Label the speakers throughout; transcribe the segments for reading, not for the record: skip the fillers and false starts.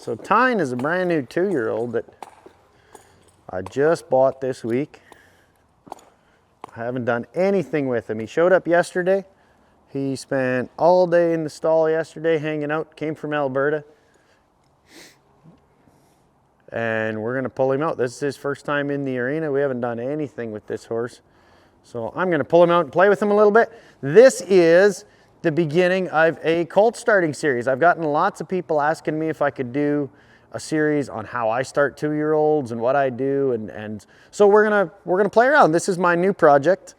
Speaker 1: So Tyne is a brand new 2-year-old that I just bought this week. I haven't done anything with him. He showed up yesterday. He spent all day in the stall yesterday hanging out, came from Alberta. And we're gonna pull him out. This is his first time in the arena. We haven't done anything with this horse. So I'm gonna pull him out and play with him a little bit. This is the beginning of a Colt starting series. I've gotten lots of people asking me if I could do a series on how I start 2-year-olds and what I do, and so we're gonna play around. This is my new project.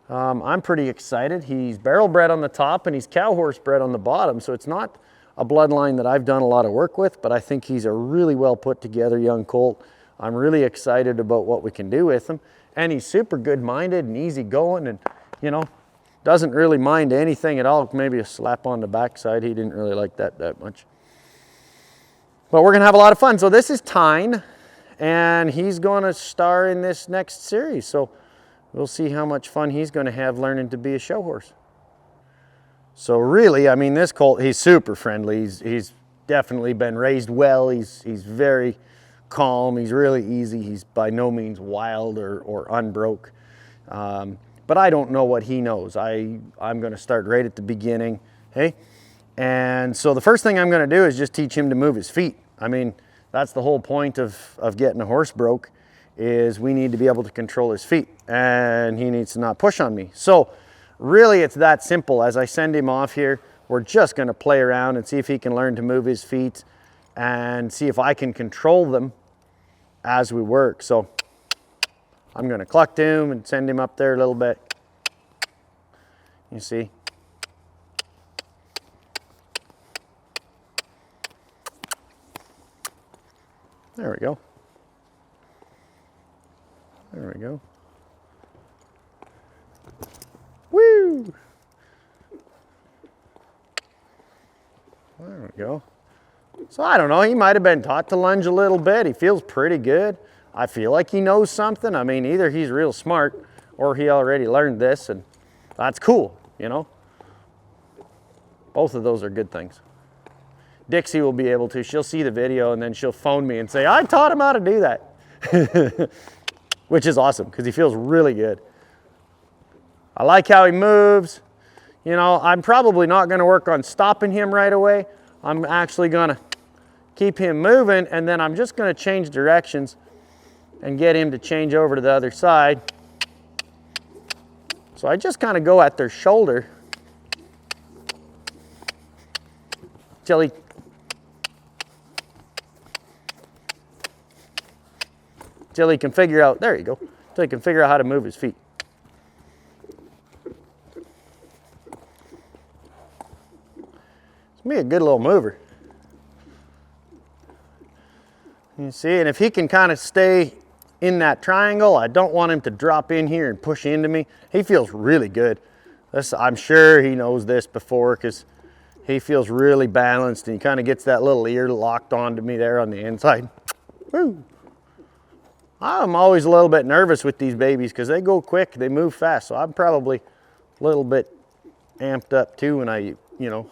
Speaker 1: I'm pretty excited. He's barrel bred on the top and he's cow horse bred on the bottom, so it's not a bloodline that I've done a lot of work with, but I think he's a really well put together young colt. I'm really excited about what we can do with him, and he's super good minded and easy going, and you know, doesn't really mind anything at all. Maybe a slap on the backside. He didn't really like that much. But we're gonna have a lot of fun. So this is Tyne, and he's gonna star in this next series. So we'll see how much fun he's gonna have learning to be a show horse. So really, I mean, this colt, he's super friendly. He's definitely been raised well. He's very calm. He's really easy. He's by no means wild or unbroke. But I don't know what he knows. I'm gonna start right at the beginning, hey? And so the first thing I'm gonna do is just teach him to move his feet. I mean, that's the whole point of getting a horse broke, is we need to be able to control his feet, and he needs to not push on me. So really it's that simple. As I send him off here, we're just gonna play around and see if he can learn to move his feet and see if I can control them as we work. So I'm gonna cluck to him and send him up there a little bit. You see? There we go. There we go. Woo! There we go. So I don't know, he might have been taught to lunge a little bit. He feels pretty good. I feel like he knows something. I mean, either he's real smart or he already learned this, and that's cool, you know? Both of those are good things. Dixie will be able to. She'll see the video and then she'll phone me and say, I taught him how to do that. Which is awesome because he feels really good. I like how he moves. You know, I'm probably not going to work on stopping him right away. I'm actually going to keep him moving, and then I'm just going to change directions and get him to change over to the other side. So I just kind of go at their shoulder till he can figure out, there you go, till he can figure out how to move his feet. It's me a good little mover. You see, and if he can kind of stay in that triangle, I don't want him to drop in here and push into me. He feels really good. I'm sure he knows this before because he feels really balanced, and he kind of gets that little ear locked onto me there on the inside. Woo. I'm always a little bit nervous with these babies because they go quick, they move fast, so I'm probably a little bit amped up too when you know.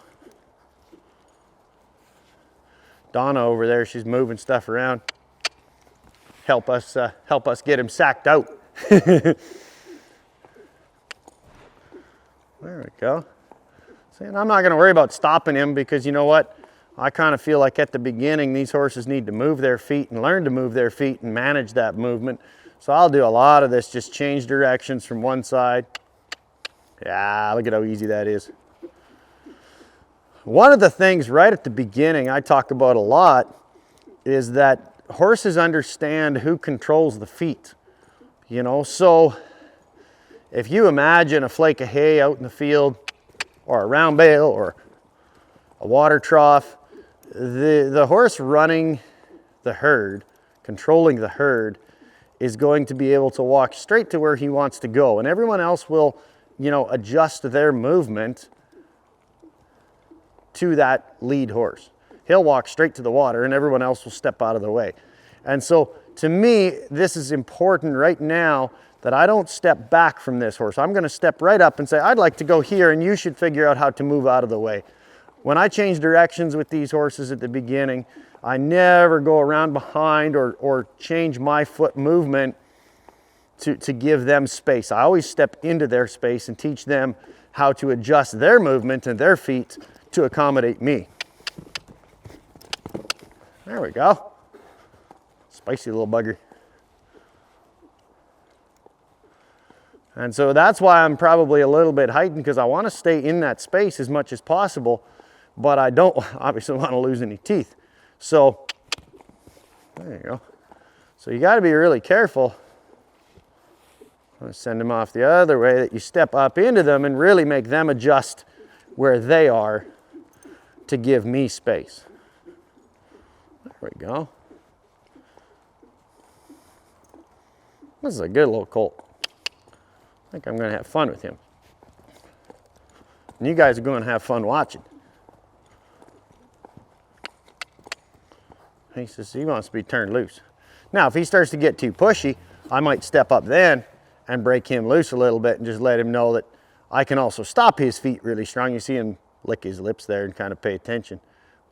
Speaker 1: Donna over there, she's moving stuff around. Help us get him sacked out. There we go. See, and I'm not gonna worry about stopping him because you know what? I kind of feel like at the beginning, these horses need to move their feet and learn to move their feet and manage that movement. So I'll do a lot of this, just change directions from one side. Yeah, look at how easy that is. One of the things right at the beginning I talk about a lot is that horses understand who controls the feet. You know, so if you imagine a flake of hay out in the field or a round bale or a water trough, the horse running the herd, controlling the herd, is going to be able to walk straight to where he wants to go, and everyone else will, you know, adjust their movement to that lead horse. He'll walk straight to the water and everyone else will step out of the way. And so to me, this is important right now that I don't step back from this horse. I'm gonna step right up and say, I'd like to go here and you should figure out how to move out of the way. When I change directions with these horses at the beginning, I never go around behind or change my foot movement to give them space. I always step into their space and teach them how to adjust their movement and their feet to accommodate me. There we go. Spicy little bugger. And so that's why I'm probably a little bit heightened, because I want to stay in that space as much as possible, but I don't obviously want to lose any teeth. So there you go. So you got to be really careful. I'm going to send them off the other way, that you step up into them and really make them adjust where they are to give me space. There we go. This is a good little colt. I think I'm going to have fun with him. And you guys are going to have fun watching. He says he wants to be turned loose. Now, if he starts to get too pushy, I might step up then and break him loose a little bit and just let him know that I can also stop his feet really strong. You see him lick his lips there and kind of pay attention.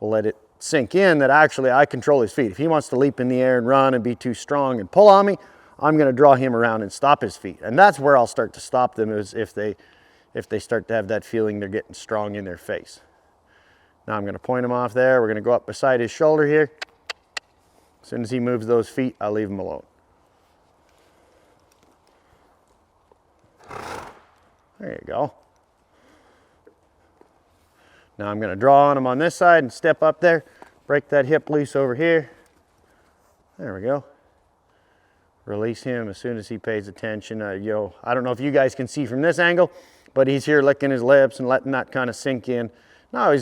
Speaker 1: We'll let it sink in that actually I control his feet. If he wants to leap in the air and run and be too strong and pull on me, I'm going to draw him around and stop his feet. And that's where I'll start to stop them, is if they start to have that feeling they're getting strong in their face. Now I'm going to point him off there. We're going to go up beside his shoulder here. As soon as he moves those feet, I'll leave him alone. There you go. Now I'm going to draw on him on this side and step up there, break that hip loose over here. There we go. Release him as soon as he pays attention. I don't know if you guys can see from this angle, but he's here licking his lips and letting that kind of sink in. Now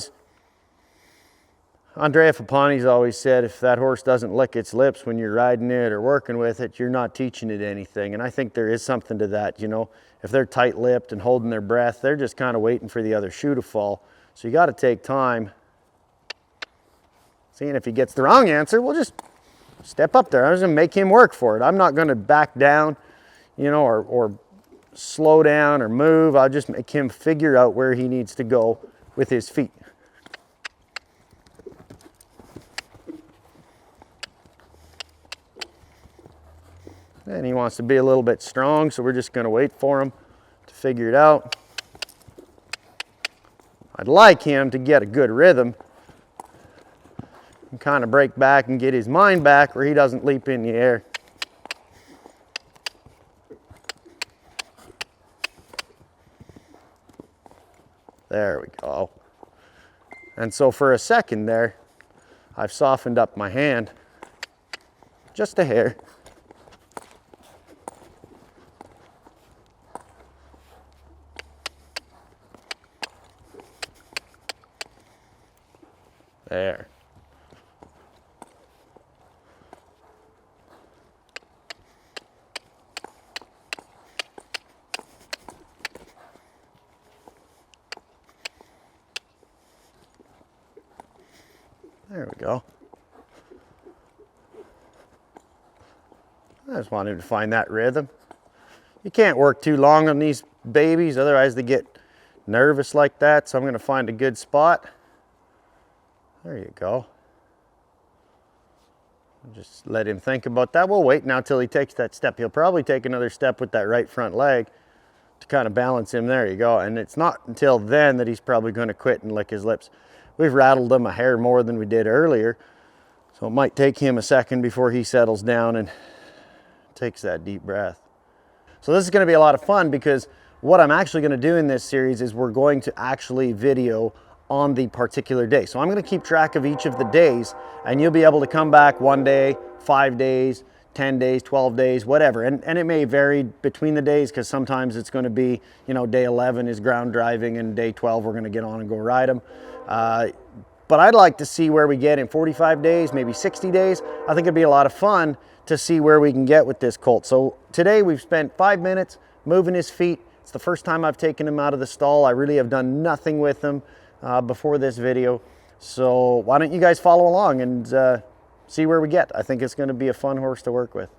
Speaker 1: Andrea Fapani's always said, if that horse doesn't lick its lips when you're riding it or working with it, you're not teaching it anything. And I think there is something to that. If they're tight-lipped and holding their breath, they're just kind of waiting for the other shoe to fall. So you got to take time. Seeing if he gets the wrong answer, we'll just step up there. I'm just going to make him work for it. I'm not going to back down, or slow down or move. I'll just make him figure out where he needs to go with his feet. And he wants to be a little bit strong, so we're just going to wait for him to figure it out. I'd like him to get a good rhythm and kind of break back and get his mind back where he doesn't leap in the air. There we go. And so for a second there, I've softened up my hand just a hair. There. There we go. I just wanted to find that rhythm. You can't work too long on these babies, otherwise they get nervous like that. So I'm going to find a good spot. There you go. Just let him think about that. We'll wait now till he takes that step. He'll probably take another step with that right front leg to kind of balance him. There you go. And it's not until then that he's probably going to quit and lick his lips. We've rattled him a hair more than we did earlier, so it might take him a second before he settles down and takes that deep breath. So this is going to be a lot of fun, because what I'm actually going to do in this series is we're going to actually video on the particular day. So I'm going to keep track of each of the days, and you'll be able to come back one day, 5 days, 10 days, 12 days, whatever. And it may vary between the days, because sometimes it's going to be, day 11 is ground driving and day 12 we're going to get on and go ride them. But I'd like to see where we get in 45 days, maybe 60 days. I think it'd be a lot of fun to see where we can get with this colt. So today we've spent 5 minutes moving his feet. It's the first time I've taken him out of the stall. I really have done nothing with him before this video. So why don't you guys follow along and see where we get. I think it's going to be a fun horse to work with.